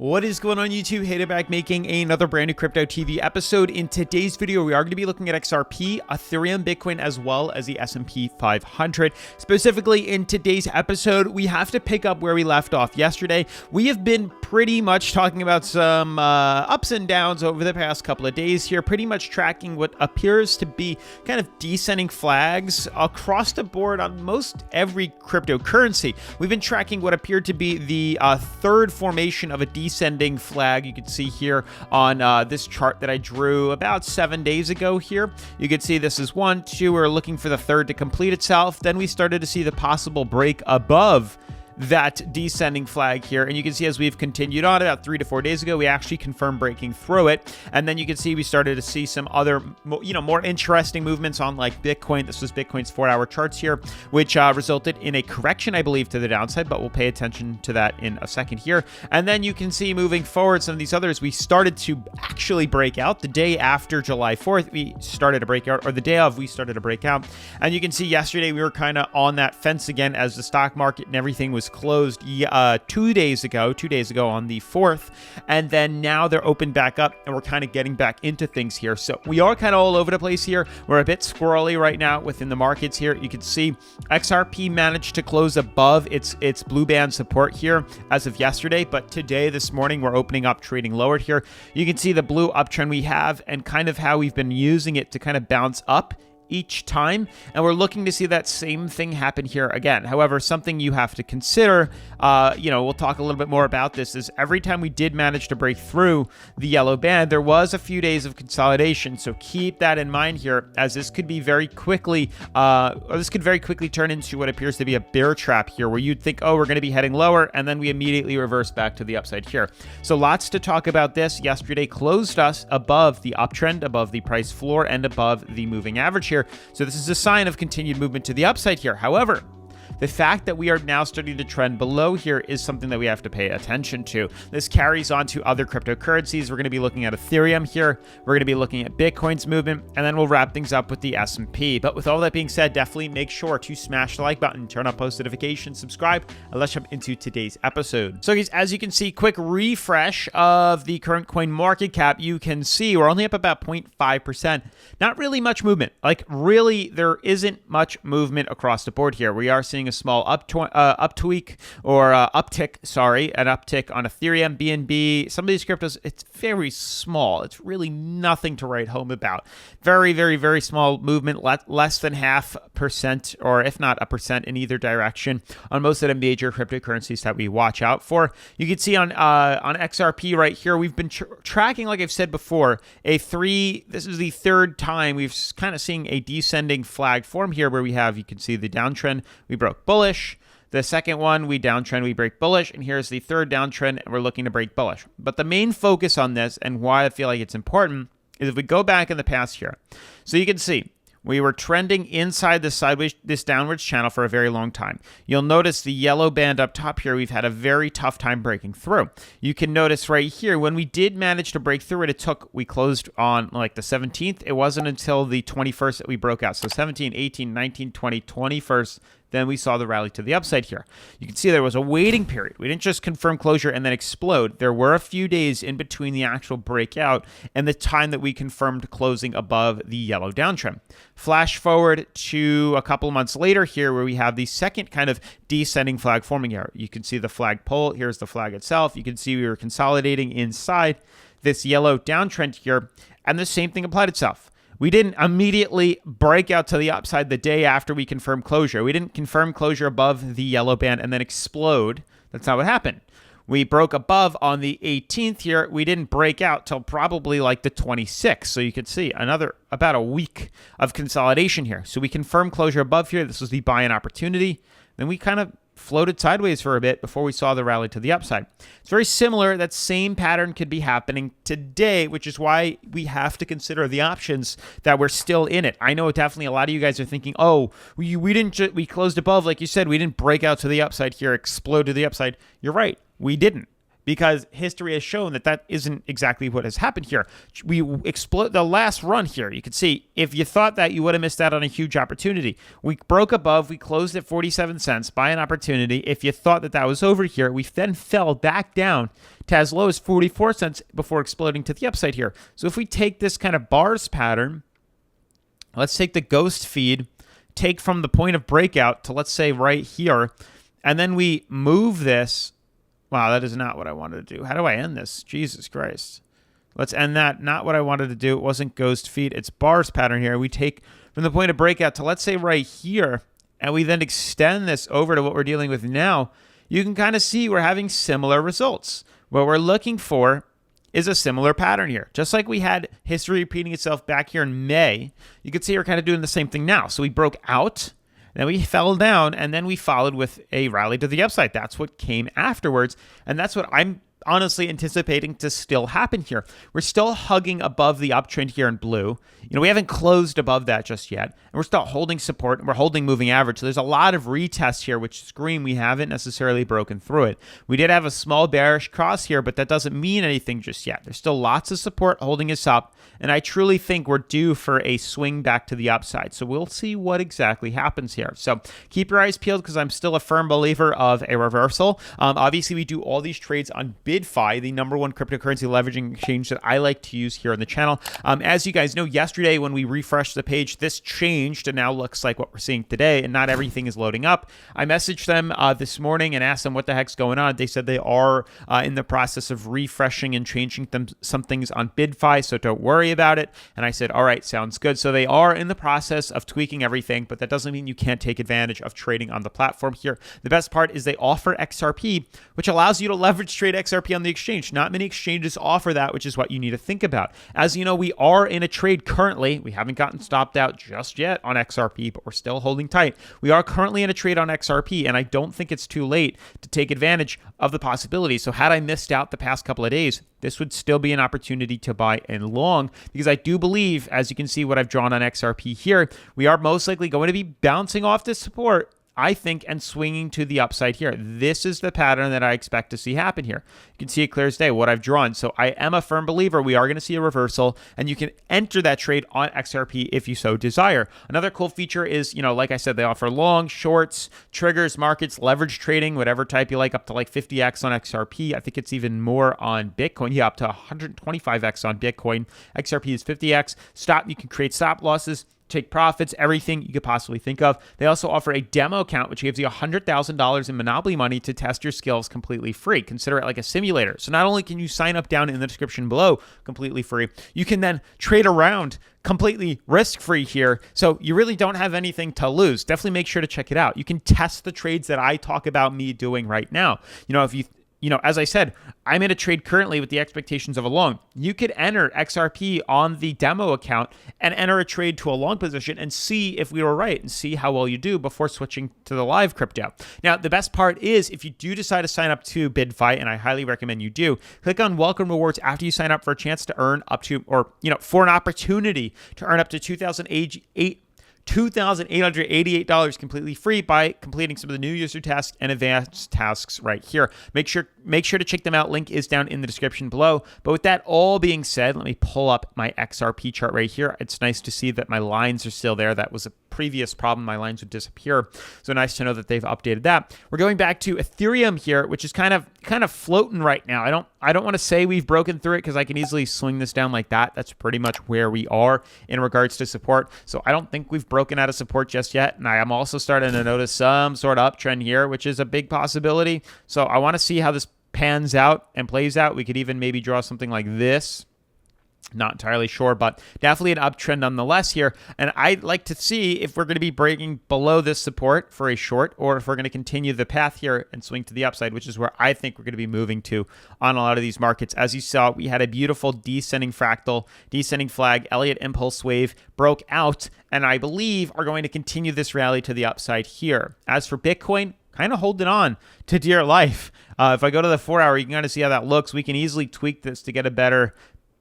What is going on YouTube? Hater back making another brand new Crypto TV episode. In today's video, we are going to be looking at XRP, Ethereum, Bitcoin, as well as the S&P 500. Specifically in today's episode, we have to pick up where we left off yesterday. We have been pretty much talking about some ups and downs over the past couple of days here, pretty much tracking what appears to be kind of descending flags across the board on most every cryptocurrency. We've been tracking what appeared to be the third formation of a descending flag. You can see here on this chart that I drew about 7 days ago here. You can see this is 1, 2, we're looking for the third to complete itself. Then we started to see the possible break above that descending flag here, and you can see as we've continued on about 3 to 4 days ago, we actually confirmed breaking through it. And then you can see we started to see some other more interesting movements on like Bitcoin. This was Bitcoin's 4-hour charts here, which resulted in a correction, I believe, to the downside, but we'll pay attention to that in a second here. And then you can see moving forward some of these others, we started to actually break out the day after July 4th. We started to break out, or the day of, we started to break out. And you can see yesterday we were kind of on that fence again as the stock market and everything was closed 2 days ago on the 4th, and then now they're open back up and we're kind of getting back into things here. So we are kind of all over the place here. We're a bit squirrely right now within the markets here. You can see XRP managed to close above its blue band support here as of yesterday, but today, this morning, we're opening up trading lower here. You can see the blue uptrend we have and kind of how we've been using it to kind of bounce up each time, and we're looking to see that same thing happen here again. However, something you have to consider, we'll talk a little bit more about this, is every time we did manage to break through the yellow band, there was a few days of consolidation. So keep that in mind here, as this could be very quickly, turn into what appears to be a bear trap here, where you'd think, oh, we're going to be heading lower, and then we immediately reverse back to the upside here. So lots to talk about this. Yesterday closed us above the uptrend, above the price floor, and above the moving average here. So this is a sign of continued movement to the upside here. However, the fact that we are now starting to trend below here is something that we have to pay attention to. This carries on to other cryptocurrencies. We're going to be looking at Ethereum here. We're going to be looking at Bitcoin's movement, and then we'll wrap things up with the S&P. But with all that being said, definitely make sure to smash the like button, turn on post notifications, subscribe, and let's jump into today's episode. So guys, as you can see, quick refresh of the current coin market cap. You can see we're only up about 0.5%. Not really much movement. Like really, there isn't much movement across the board here. We are seeing a small uptick on Ethereum, BNB. Some of these cryptos, it's very small. It's really nothing to write home about. Very, very, very small movement, less than 0.5%, or if not 1% in either direction on most of the major cryptocurrencies that we watch out for. You can see on XRP right here, we've been tracking, like I've said before, this is the third time we've kind of seeing a descending flag form here, where you can see the downtrend. We broke bullish. The second one, we downtrend, we break bullish, and here's the third downtrend, and we're looking to break bullish. But the main focus on this, and why I feel like it's important, is if we go back in the past here. So you can see we were trending inside this downwards channel for a very long time. You'll notice the yellow band up top here, we've had a very tough time breaking through. You can notice right here, when we did manage to break through it, we closed on like the 17th. It wasn't until the 21st that we broke out. So 17, 18, 19, 20, 21st, then we saw the rally to the upside here. You can see there was a waiting period. We didn't just confirm closure and then explode. There were a few days in between the actual breakout and the time that we confirmed closing above the yellow downtrend. Flash forward to a couple of months later here, where we have the second kind of descending flag forming here. You can see the flag pole. Here's the flag itself. You can see we were consolidating inside this yellow downtrend here, and the same thing applied itself. We didn't immediately break out to the upside the day after we confirmed closure. We didn't confirm closure above the yellow band and then explode. That's not what happened. We broke above on the 18th here. We didn't break out till probably like the 26th. So you can see about a week of consolidation here. So we confirmed closure above here. This was the buy-in opportunity. Then we kind of floated sideways for a bit before we saw the rally to the upside. It's very similar. That same pattern could be happening today, which is why we have to consider the options that we're still in it. I know definitely a lot of you guys are thinking, oh, we closed above, like you said, we didn't break out to the upside here, explode to the upside. You're right. We didn't, because history has shown that that isn't exactly what has happened here. We explode the last run here. You can see if you thought that, you would have missed out on a huge opportunity. We broke above. We closed at 47 cents by an opportunity. If you thought that that was over here, we then fell back down to as low as 44 cents before exploding to the upside here. So if we take this kind of bars pattern, let's take the ghost feed, take from the point of breakout to, let's say, right here, and then we move this. Wow, that is not what I wanted to do. How do I end this? Jesus Christ. Let's end that. Not what I wanted to do. It wasn't ghost feed. It's bars pattern here. We take from the point of breakout to, let's say, right here, and we then extend this over to what we're dealing with now. You can kind of see we're having similar results. What we're looking for is a similar pattern here. Just like we had history repeating itself back here in May, you can see we're kind of doing the same thing now. So we broke out, then we fell down, and then we followed with a rally to the upside. That's what came afterwards, and that's what I'm honestly anticipating to still happen here. We're still hugging above the uptrend here in blue. We haven't closed above that just yet, and we're still holding support, and we're holding moving average. So there's a lot of retests here, which scream we haven't necessarily broken through it. We did have a small bearish cross here, but that doesn't mean anything just yet. There's still lots of support holding us up, and I truly think we're due for a swing back to the upside. So we'll see what exactly happens here. So keep your eyes peeled, because I'm still a firm believer of a reversal. Obviously, we do all these trades on BidFi, the #1 cryptocurrency leveraging exchange that I like to use here on the channel. As you guys know, yesterday when we refreshed the page, this changed and now looks like what we're seeing today, and not everything is loading up. I messaged them this morning and asked them what the heck's going on. They said they are in the process of refreshing and changing some things on BidFi, so don't worry about it. And I said, all right, sounds good. So they are in the process of tweaking everything, but that doesn't mean you can't take advantage of trading on the platform here. The best part is they offer XRP, which allows you to leverage trade XRP on the exchange. Not many exchanges offer that, which is what you need to think about. As you know, we are in a trade currently. We haven't gotten stopped out just yet on XRP, but we're still holding tight. We are currently in a trade on XRP, and I don't think it's too late to take advantage of the possibility. So had I missed out the past couple of days, this would still be an opportunity to buy and long, because I do believe, as you can see what I've drawn on XRP here, we are most likely going to be bouncing off this support, I think, and swinging to the upside here. This is the pattern that I expect to see happen here. You can see it clear as day, what I've drawn. So I am a firm believer we are going to see a reversal, and you can enter that trade on XRP if you so desire. Another cool feature is, like I said, they offer long, shorts, triggers, markets, leverage trading, whatever type you like, up to like 50x on XRP. I think it's even more on Bitcoin. Yeah, up to 125x on Bitcoin. XRP is 50x. You can create stop losses, take profits, everything you could possibly think of. They also offer a demo account, which gives you $100,000 in Monopoly money to test your skills completely free. Consider it like a simulator. So not only can you sign up down in the description below completely free, you can then trade around completely risk-free here. So you really don't have anything to lose. Definitely make sure to check it out. You can test the trades that I talk about me doing right now. As I said, I'm in a trade currently with the expectations of a long. You could enter XRP on the demo account and enter a trade to a long position and see if we were right and see how well you do before switching to the live crypto. Now, the best part is if you do decide to sign up to BidFi, and I highly recommend you do, click on Welcome Rewards after you sign up for a chance to earn up to, for an opportunity to earn up to $2,888 completely free by completing some of the new user tasks and advanced tasks right here. Make sure to check them out. Link is down in the description below. But with that all being said, let me pull up my XRP chart right here. It's nice to see that my lines are still there. That was a previous problem. My lines would disappear. So nice to know that they've updated that. We're going back to Ethereum here, which is kind of floating right now. I don't want to say we've broken through it, because I can easily swing this down like that. That's pretty much where we are in regards to support. So I don't think we've broken out of support just yet. And I am also starting to notice some sort of uptrend here, which is a big possibility. So I want to see how this pans out and plays out. We could even maybe draw something like this. Not entirely sure, but definitely an uptrend nonetheless here. And I'd like to see if we're going to be breaking below this support for a short, or if we're going to continue the path here and swing to the upside, which is where I think we're going to be moving to on a lot of these markets. As you saw, we had a beautiful descending fractal, descending flag, Elliott impulse wave broke out, and I believe are going to continue this rally to the upside here. As for Bitcoin, kind of holding on to dear life. If I go to the 4-hour, you can kind of see how that looks. We can easily tweak this to get a better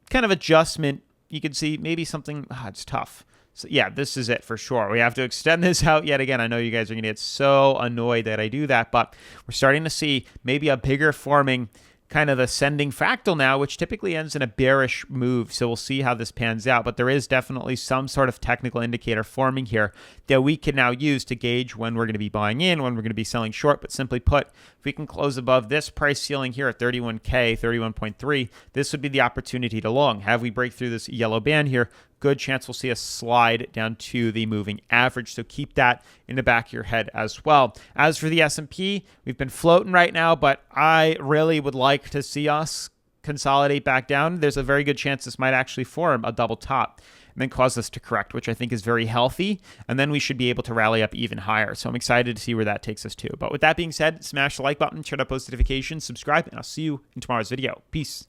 kind of adjustment. You can see maybe something, it's tough. So yeah, this is it for sure. We have to extend this out yet again. I know you guys are going to get so annoyed that I do that, but we're starting to see maybe a bigger forming kind of ascending fractal now, which typically ends in a bearish move. So we'll see how this pans out. But there is definitely some sort of technical indicator forming here that we can now use to gauge when we're going to be buying in, when we're going to be selling short. But simply put, if we can close above this price ceiling here at 31K, 31.3, this would be the opportunity to long. Have we break through this yellow band here, good chance we'll see a slide down to the moving average. So keep that in the back of your head as well. As for the S&P, we've been floating right now, but I really would like to see us consolidate back down. There's a very good chance this might actually form a double top and then cause us to correct, which I think is very healthy. And then we should be able to rally up even higher. So I'm excited to see where that takes us to. But with that being said, smash the like button, turn on post notifications, subscribe, and I'll see you in tomorrow's video. Peace.